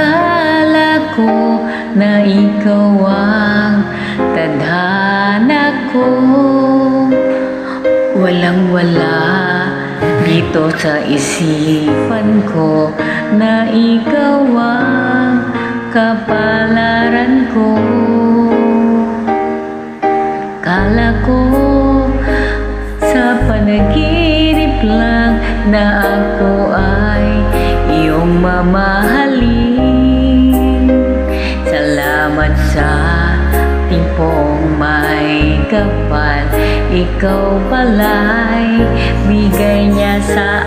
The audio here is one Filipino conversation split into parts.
Akala ko na ikaw ang tadhana ko. Walang-wala dito sa isipan ko na ikaw ang kapalaran ko. Kala ko sa panaginip lang na ako ay iyong mamahalin. Salamat sa tipong may kapal, ikaw pala'y bigay niya sa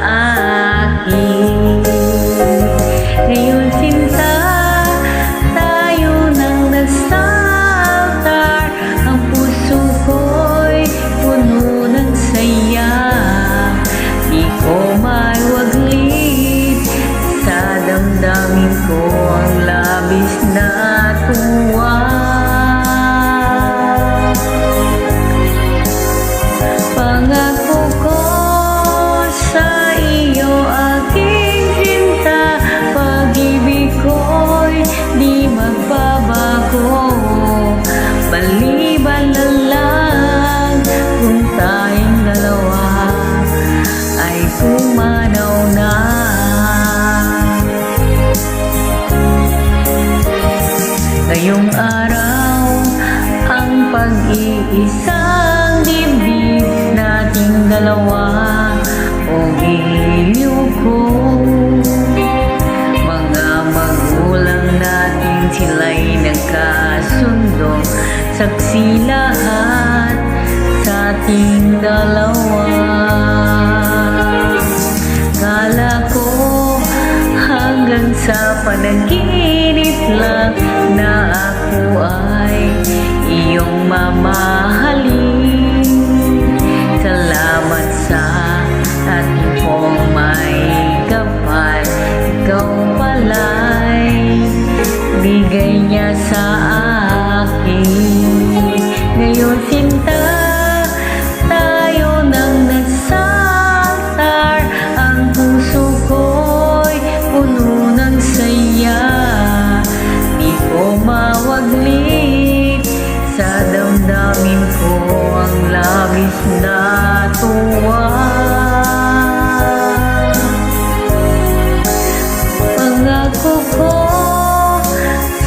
akin. Ngayon sinta, tayo nang nasa altar, ang puso ko'y puno ng saya. Di ko maiwaglit sa damdamin ko ang labis na tuwa. Pangako ko sa iyo aking sinta, pag-ibig ko'y di magbabago. Maliban na lang kung tayong dalawa ay pumanaw na. Ngayong araw ang pag-iisang dibdib nating dalawa o giliw ko. Mga magulang natin sila'y nagkasundo, saksi lahat sa ating dalawa. Kala ko hanggang sa panaginip lang na ako ay iyong mamahalin. Salamat sa ating pong may kapal, ikaw pala'y bigay niya sa akin. Ngayon sinta, tayo nang nasa altar, ang puso ko'y puno ng saya. Di ko mawaglit sa damdamin ko ang labis na tuwa. Pangako ko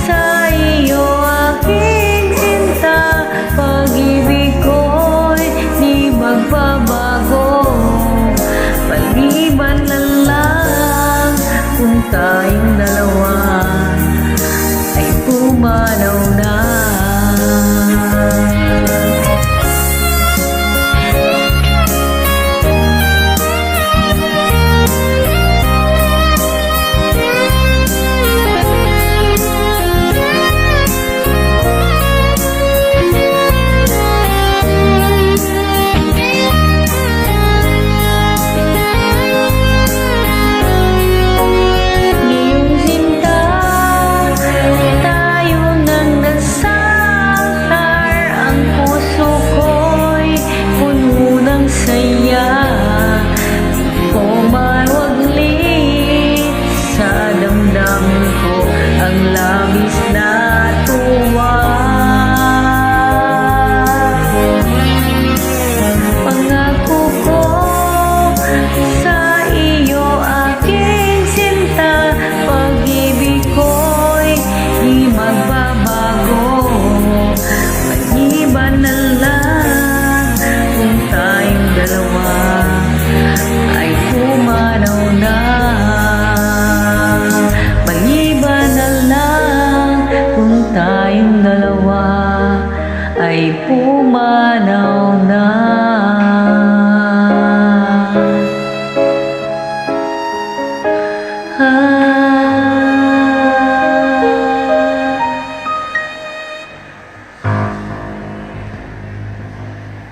sa iyo aking sinta, pag-ibig ko'y di magbabago. Maliban na lang kung tayo